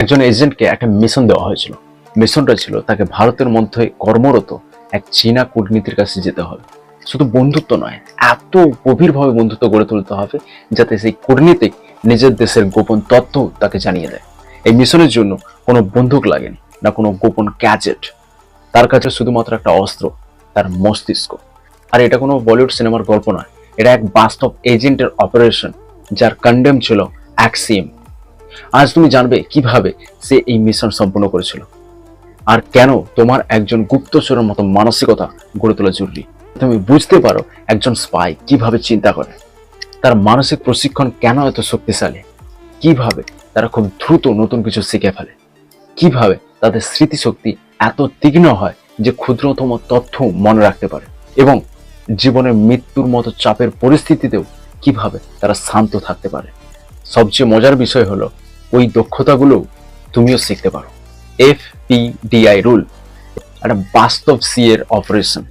একজন এজেন্টকে একটা মিশন দেওয়া হয়েছিল। মিশনটা ছিল তাকে ভারতের মধ্যে কর্মরত এক চীনা কূটনীতির কাছে যেতে হবে। শুধু বন্ধুত্ব নয়, এত গভীরভাবে বন্ধুত্ব গড়ে তুলতে হবে যাতে সেই কূটনীতিক নিজের দেশের গোপন তথ্য তাকে জানিয়ে দেয়। এই মিশনের জন্য কোনো বন্দুক লাগেনি, না কোনো গোপন গ্যাজেট। তার কাছে শুধুমাত্র একটা অস্ত্র, তার মস্তিষ্ক। আর এটা কোনো বলিউড সিনেমার গল্প নয়, এটা এক বাস্তব এজেন্টের অপারেশন, যার কন্ডেম ছিল অ্যাক্সিম। আজ তুমি জানবে কিভাবে সে এই মিশন সম্পূর্ণ করেছিল, আর কেন তোমার একজন গুপ্তচরের মতো মানসিকতা গড়ে তোলা জরুরি। তুমি বুঝতে পারো একজন স্পাই কিভাবে চিন্তা করে, তার মানসিক প্রশিক্ষণ কেন এত শক্তিশালী, কিভাবে তারা খুব দ্রুত নতুন কিছু শিখে ফেলে, কিভাবে তাদের স্মৃতিশক্তি এত তীক্ষ্ণ হয় যে ক্ষুদ্রতম তথ্য মনে রাখতে পারে, এবং জীবনের মৃত্যুর মতো চাপের পরিস্থিতিতেও কিভাবে তারা শান্ত থাকতে পারে। সবচেয়ে মজার বিষয় হলো ওই দক্ষতাগুলো তুমিও শিখতে পারো। FPDI রুল, একটা বাস্তব সি এর অপারেশন।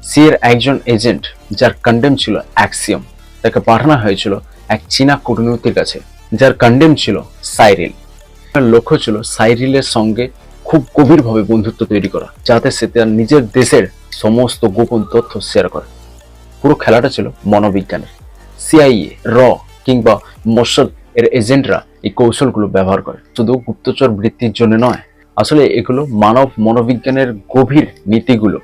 সি এর একজন এজেন্ট যার কন্ডেম ছিল অ্যাক্সিয়াম, তাকে পাঠানো হয়েছিল এক চীনা কূটনীতির কাছে যার কন্ডেম ছিল সাইরিল। লক্ষ্য ছিল সাইরিলের সঙ্গে খুব গভীরভাবে বন্ধুত্ব তৈরি করা, যাতে সে তার নিজের দেশের সমস্ত গোপন তথ্য শেয়ার করে। পুরো খেলাটা ছিল মনোবিজ্ঞানের। CIA, র কিংবা মোসাদ এর এজেন্টরা এই কৌশলগুলো ব্যবহার করে শুধু গুপ্তচর বৃত্তির জন্য নয়। আসলে এগুলো মানব মনোবিজ্ঞানের গভীর নীতিগুলো,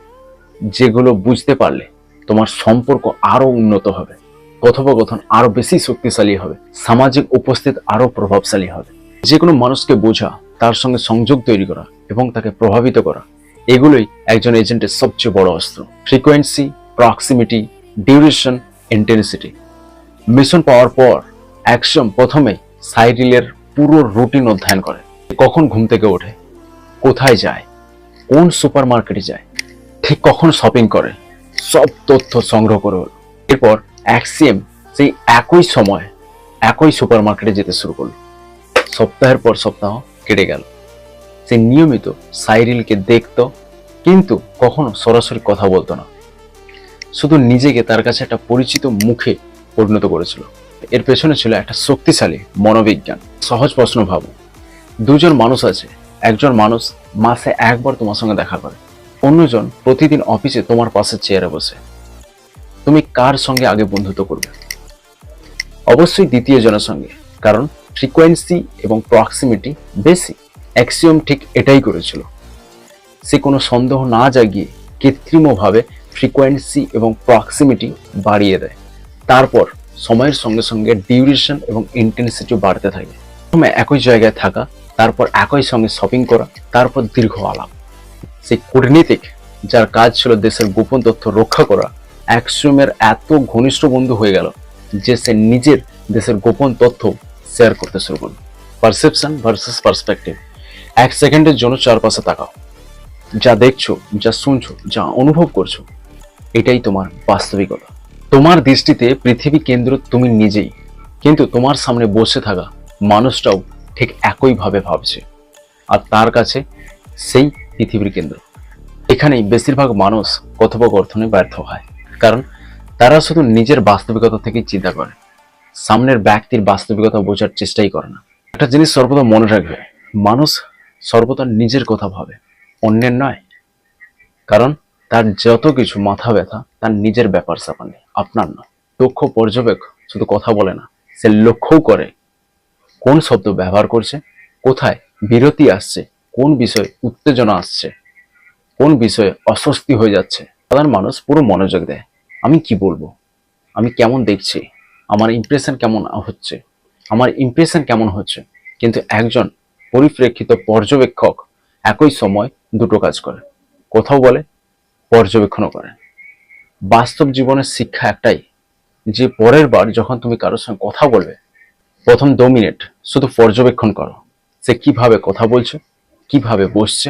যেগুলো বুঝতে পারলে তোমার সম্পর্ক আরো উন্নত হবে, কথোপকথন আরো বেশি শক্তিশালী হবে, সামাজিক উপস্থিত আরো প্রভাবশালী হবে। যে কোনো মানুষকে বোঝা, তার সঙ্গে সংযোগ তৈরি করা এবং তাকে প্রভাবিত করা, এগুলোই একজন এজেন্টের সবচেয়ে বড় অস্ত্র। Frequency, proximity, duration, intensity. Mission পাওয়ার পর অ্যাকশন প্রথমে সাইরিলের পুরো রুটিন অধ্যয়ন করে। কখন ঘুম থেকে ওঠে, কোথায় যায়, কোন সুপার মার্কেটে যায়, ঠিক কখন শপিং করে, সব তথ্য সংগ্রহ করে হলো। এরপর অ্যাক্সিএম সেই একই সময় একই সুপার মার্কেটে যেতে শুরু করলো। সপ্তাহের পর সপ্তাহ কেটে গেল। সে নিয়মিত সাইরিলকে দেখতো, কিন্তু কখনো সরাসরি কথা বলতো না, শুধু নিজেকে তার কাছে একটা পরিচিত মুখে পরিণত করেছিল। এর পেছনে ছিল একটা শক্তিশালী মনোবিজ্ঞান। সহজ প্রশ্ন ভাবো, দুজন মানুষ আছে, একজন মানুষ মাসে একবার তোমার সঙ্গে দেখা করে, অন্যজন প্রতিদিন অফিসে তোমার পাশে চেয়ারে বসে। তুমি কার সঙ্গে আগে বন্ধুত্ব করবে? অবশ্যই দ্বিতীয় জনের সঙ্গে, কারণ ফ্রিকোয়েন্সি এবং প্রক্সিমিটি বেশি। অ্যাক্সিওম ঠিক এটাই করেছিল। সে কোনো সন্দেহ না জাগিয়ে কৃত্রিমভাবে ফ্রিকোয়েন্সি এবং প্রক্সিমিটি বাড়িয়ে দেয়। তারপর সময়ের সঙ্গে সঙ্গে ডিউরেশন এবং ইন্টেন্সিটি বাড়তে থাকে। প্রথমে একই জায়গায় থাকা, তারপর একই সঙ্গে শপিং করা, তারপর দীর্ঘ আলাপ। সেই কূটনীতিক যার কাজ ছিল দেশের গোপন তথ্য রক্ষা করা, অ্যাক্সিওমের এত ঘনিষ্ঠ বন্ধু হয়ে গেল যে সে নিজের দেশের গোপন তথ্য শেয়ার করতে শুরু করল। Perception versus perspective. 1 সেকেন্ডের জন্য চারপাশে তাকাও। যা দেখছো, যা শুনছো, যা অনুভব করছো, এটাই তোমার বাস্তবিকতা। তোমার দৃষ্টিতে পৃথিবী কেন্দ্র তুমি নিজেই, কিন্তু তোমার সামনে বসে থাকা মানুষটাও ঠিক একইভাবে ভাবছে, আর তার কাছে সেই পৃথিবীর কেন্দ্র। এখানেই বেশিরভাগ মানুষ কথোপকথনে ব্যর্থ হয়, কারণ তারা শুধু নিজের বাস্তবিকতা থেকেই চিন্তা করে, সামনের ব্যক্তির বাস্তবিকতা বোঝার চেষ্টাই করে না। একটা জিনিস সর্বদা মনে রাখবে, মানুষ সর্বদা নিজের কথা ভাবে, অন্যের নয়। কারণ তার যত কিছু মাথা ব্যথা তার নিজের ব্যাপার স্যাপার নেই, আপনার নয়। দক্ষ পর্যবেক্ষক শুধু কথা বলে না, সে লক্ষ্যও করে কোন শব্দ ব্যবহার করছে, কোথায় বিরতি আসছে, কোন বিষয়ে উত্তেজনা আসছে, কোন বিষয়ে অস্বস্তি হয়ে যাচ্ছে। সাধারণ মানুষ পুরো মনোযোগ দেয়, আমি কি বলবো, আমি কেমন দেখছি, আমার ইমপ্রেশন কেমন হচ্ছে। কিন্তু একজন পরিপ্রেক্ষিত পর্যবেক্ষক একই সময় দুটো কাজ করে, কোথাও বলে, পর্যবেক্ষণও করে। বাস্তব জীবনের শিক্ষা একটাই, যে পরের বার যখন তুমি কারোর সঙ্গে কথা বলবে, প্রথম 2 মিনিট শুধু পর্যবেক্ষণ করো। সে কিভাবে কথা বলছে, কিভাবে বসছে,